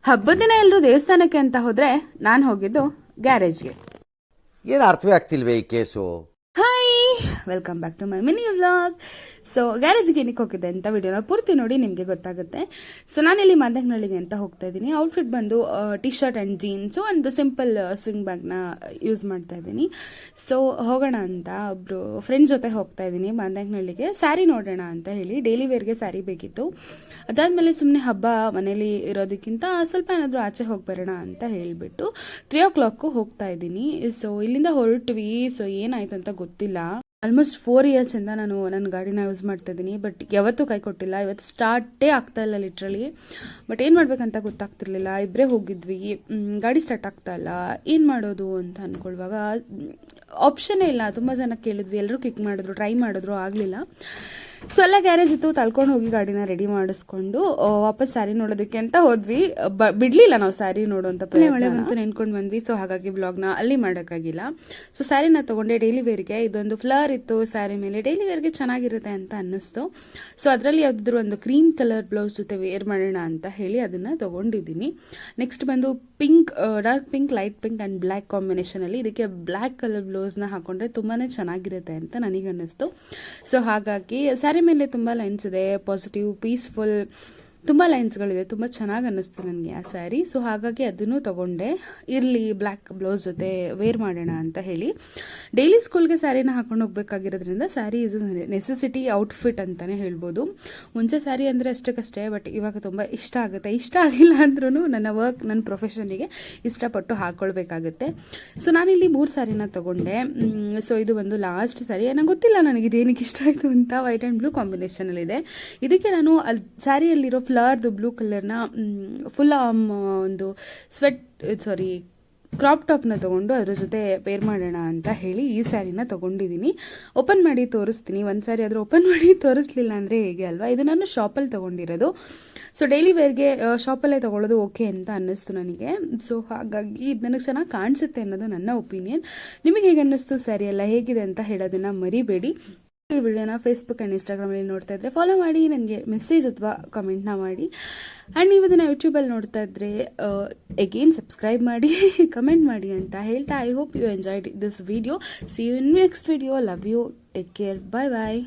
ಹಬ್ಬದ ದಿನ ಎಲ್ಲರೂ ದೇವಸ್ಥಾನಕ್ಕೆ ಅಂತ ಹೋದ್ರೆ ನಾನು ಹೋಗಿದ್ದು ಗ್ಯಾರೇಜ್ಗೆ. ಏನು ಅರ್ಥವೇ ಆಗ್ತಿಲ್ವೇ ಈ case? Hi, welcome back to my mini vlog. So ಗ್ಯಾರೇಜ್ಗೆ ಏನಕ್ಕೆ ಹೋಗಿದ್ದೆ ಅಂತ ವಿಡಿಯೋನ ಪೂರ್ತಿ ನೋಡಿ ನಿಮಗೆ ಗೊತ್ತಾಗುತ್ತೆ. ಸೊ ನಾನಿಲ್ಲಿ ಮಾದನಹಳ್ಳಿಗೆ ಅಂತ ಹೋಗ್ತಾ ಇದ್ದೀನಿ. ಔಟ್ಫಿಟ್ ಬಂದು ಟಿ ಶರ್ಟ್ ಆ್ಯಂಡ್ ಜೀನ್ಸು, ಒಂದು ಸಿಂಪಲ್ ಸ್ವಿಂಗ್ ಬ್ಯಾಗ್ನ ಯೂಸ್ ಮಾಡ್ತಾ ಇದ್ದೀನಿ. ಸೊ ಹೋಗೋಣ ಅಂತ ಒಬ್ರು ಫ್ರೆಂಡ್ ಜೊತೆ ಹೋಗ್ತಾ ಇದ್ದೀನಿ ಮಾದನಹಳ್ಳಿಗೆ. ಸ್ಯಾರಿ ನೋಡೋಣ ಅಂತ ಹೇಳಿ, ಡೈಲಿ ವೇರ್ಗೆ ಸ್ಯಾರಿ ಬೇಕಿತ್ತು. ಅದಾದಮೇಲೆ ಸುಮ್ಮನೆ ಹಬ್ಬ ಮನೇಲಿ ಇರೋದಕ್ಕಿಂತ ಸ್ವಲ್ಪ ಏನಾದರೂ ಆಚೆ ಹೋಗಿ ಬರೋಣ ಅಂತ ಹೇಳಿಬಿಟ್ಟು 3 o'clock ಹೋಗ್ತಾ ಇದ್ದೀನಿ. ಸೊ ಇಲ್ಲಿಂದ ಹೊರಟ್ವಿ. ಸೊ ಏನಾಯ್ತು ಅಂತ ಗೊತ್ತಿಲ್ಲ. ಆಲ್ಮೋಸ್ಟ್ 4 years ಇಂದ ನಾನು ನನ್ನ ಗಾಡಿನ ಯೂಸ್ ಮಾಡ್ತಾ ಇದ್ದೀನಿ. ಬಟ್ ಯಾವತ್ತೂ ಕೈ ಕೊಟ್ಟಿಲ್ಲ. ಇವತ್ತು ಸ್ಟಾರ್ಟೇ ಆಗ್ತಾ ಇಲ್ಲ ಲಿಟ್ರಲಿ. ಬಟ್ ಏನು ಮಾಡ್ಬೇಕಂತ ಗೊತ್ತಾಗ್ತಿರ್ಲಿಲ್ಲ. ಇಬ್ಬರೇ ಹೋಗಿದ್ವಿ, ಗಾಡಿ ಸ್ಟಾರ್ಟ್ ಆಗ್ತಾ ಇಲ್ಲ. ಏನು ಮಾಡೋದು ಅಂತ ಅಂದ್ಕೊಳ್ಳುವಾಗ ಆಪ್ಷನ್ನೇ ಇಲ್ಲ. ತುಂಬ ಜನ ಕೇಳಿದ್ವಿ, ಎಲ್ಲರೂ ಕಿಕ್ ಮಾಡಿದ್ರು, ಟ್ರೈ ಮಾಡಿದ್ರು, ಆಗಲಿಲ್ಲ. ಸೊ ಎಲ್ಲ ಗ್ಯಾರೇಜ್ ಇತ್ತು, ತಳ್ಕೊಂಡು ಹೋಗಿ ಗಾಡಿನ ರೆಡಿ ಮಾಡಿಸ್ಕೊಂಡು ವಾಪಸ್ ಸ್ಯಾರಿ ನೋಡೋದಕ್ಕೆ ಅಂತ ಹೋದ್ವಿ. ಬಿಡ್ಲಿಲ್ಲ ನಾವು ಸ್ಯಾರಿ ನೋಡುವಂತ ಮಳೆ ಬಂತು, ನೆನ್ಕೊಂಡು ಬಂದ್ವಿ. ಸೊ ಹಾಗಾಗಿ ಬ್ಲಾಗ್ನ ಅಲ್ಲಿ ಮಾಡೋಕ್ಕಾಗಿಲ್ಲ. ಸೊ ಸ್ಯಾರಿನ ತಗೊಂಡೆ ಡೈಲಿ ವೇರ್ಗೆ. ಇದೊಂದು ಫ್ಲವರ್ ಇತ್ತು ಸ್ಯಾರಿ ಮೇಲೆ, ಡೈಲಿ ವೇರ್ಗೆ ಚೆನ್ನಾಗಿರುತ್ತೆ ಅಂತ ಅನ್ನಿಸ್ತು. ಸೊ ಅದರಲ್ಲಿ ಯಾವ್ದಾದ್ರು ಒಂದು ಕ್ರೀಮ್ ಕಲರ್ ಬ್ಲೌಸ್ ಜೊತೆ ವೇರ್ ಮಾಡೋಣ ಅಂತ ಹೇಳಿ ಅದನ್ನ ತಗೊಂಡಿದ್ದೀನಿ. ನೆಕ್ಸ್ಟ್ ಬಂದು pink, dark pink, light pink and black combination ಅಲ್ಲಿ ಇದಕ್ಕೆ ಬ್ಲ್ಯಾಕ್ ಕಲರ್ ಬ್ಲೌಸ್ನ ಹಾಕೊಂಡ್ರೆ ತುಂಬಾನೇ ಚೆನ್ನಾಗಿರುತ್ತೆ ಅಂತ ನನಗನ್ನಿಸ್ತು. ಸೊ ಹಾಗಾಗಿ ಸ್ಯಾರಿ ಮೇಲೆ ತುಂಬಾ ಲೈನ್ಸ್ ಇದೆ, ಪಾಸಿಟಿವ್, ಪೀಸ್ಫುಲ್, ತುಂಬ ಲೈನ್ಸ್ಗಳಿದೆ. ತುಂಬ ಚೆನ್ನಾಗಿ ಅನ್ನಿಸ್ತು ನನಗೆ ಆ ಸ್ಯಾರಿ. ಸೊ ಹಾಗಾಗಿ ಅದನ್ನು ತಗೊಂಡೆ. ಇರಲಿ ಬ್ಲ್ಯಾಕ್ ಬ್ಲೌಸ್ ಜೊತೆ ವೇರ್ ಮಾಡೋಣ ಅಂತ ಹೇಳಿ. ಡೈಲಿ ಸ್ಕೂಲ್ಗೆ ಸ್ಯಾರಿನ ಹಾಕೊಂಡು ಹೋಗ್ಬೇಕಾಗಿರೋದ್ರಿಂದ ಸ್ಯಾರಿ ಇಸ್ ನೆಸೆಸಿಟಿ ಔಟ್ಫಿಟ್ ಅಂತಲೇ ಹೇಳ್ಬೋದು. ಮುಂಚೆ ಸ್ಯಾರಿ ಅಂದರೆ ಅಷ್ಟಕ್ಕಷ್ಟೇ, ಬಟ್ ಇವಾಗ ತುಂಬ ಇಷ್ಟ ಆಗುತ್ತೆ. ಇಷ್ಟ ಆಗಿಲ್ಲ ಅಂದ್ರೂ ನನ್ನ ವರ್ಕ್, ನನ್ನ ಪ್ರೊಫೆಷನ್ನಿಗೆ ಇಷ್ಟಪಟ್ಟು ಹಾಕ್ಕೊಳ್ಬೇಕಾಗುತ್ತೆ. ಸೊ ನಾನಿಲ್ಲಿ 3 ಸ್ಯಾರಿನ ತಗೊಂಡೆ. ಸೊ ಇದು ಒಂದು ಲಾಸ್ಟ್ ಸ್ಯಾರಿ. ನಂಗೆ ಗೊತ್ತಿಲ್ಲ ನನಗೆ ಇದೇನಕ್ಕೆ ಇಷ್ಟ ಆಯಿತು ಅಂತ. ವೈಟ್ ಆ್ಯಂಡ್ ಬ್ಲೂ ಕಾಂಬಿನೇಷನಲ್ಲಿದೆ. ಇದಕ್ಕೆ ನಾನು ಅಲ್ಲಿ ಸ್ಯಾರಿಯಲ್ಲಿರೋ ಫ್ಲವರ್ದು ಬ್ಲೂ ಕಲರ್ನ ಫುಲ್ ಒಂದು ಕ್ರಾಪ್ ಟಾಪ್ನ ತಗೊಂಡು ಅದ್ರ ಜೊತೆ ಪೇರ್ ಮಾಡೋಣ ಅಂತ ಹೇಳಿ ಈ ಸ್ಯಾರಿನ ತಗೊಂಡಿದ್ದೀನಿ. ಓಪನ್ ಮಾಡಿ ತೋರಿಸ್ತೀನಿ. ಒಂದು ಸ್ಯಾರಿ ಆದರೂ ಓಪನ್ ಮಾಡಿ ತೋರಿಸ್ಲಿಲ್ಲ ಅಂದರೆ ಹೇಗೆ ಅಲ್ವಾ. ಇದು ನಾನು ಶಾಪಲ್ಲಿ ತಗೊಂಡಿರೋದು. ಸೊ ಡೈಲಿ ವೇರ್ಗೆ ಶಾಪಲ್ಲೇ ತಗೊಳ್ಳೋದು ಓಕೆ ಅಂತ ಅನ್ನಿಸ್ತು ನನಗೆ. ಸೊ ಹಾಗಾಗಿ ಇದು ನನಗೆ ಚೆನ್ನಾಗಿ ಕಾಣಿಸುತ್ತೆ ಅನ್ನೋದು ನನ್ನ ಒಪಿನಿಯನ್. ನಿಮಗೆ ಹೇಗೆ ಅನ್ನಿಸ್ತು ಸ್ಯಾರಿ ಎಲ್ಲ ಹೇಗಿದೆ ಅಂತ ಹೇಳೋದನ್ನ ಮರಿಬೇಡಿ. ಈ ವಿಡಿಯೋನ ಫೇಸ್ಬುಕ್ ಆ್ಯಂಡ್ ಇನ್ಸ್ಟಾಗ್ರಾಮಲ್ಲಿ ನೋಡ್ತಾ ಇದ್ರೆ ಫಾಲೋ ಮಾಡಿ, ನನಗೆ ಮೆಸೇಜ್ ಅಥವಾ ಕಮೆಂಟ್ನ ಮಾಡಿ. ಆ್ಯಂಡ್ ನೀವು ಇದನ್ನು ಯೂಟ್ಯೂಬಲ್ಲಿ ನೋಡ್ತಾ ಇದ್ರೆ ಅಗೇನ್ ಸಬ್ಸ್ಕ್ರೈಬ್ ಮಾಡಿ, ಕಮೆಂಟ್ ಮಾಡಿ ಅಂತ ಹೇಳ್ತಾ I hope you enjoyed this video. See you in next video. Love you, take care, bye bye.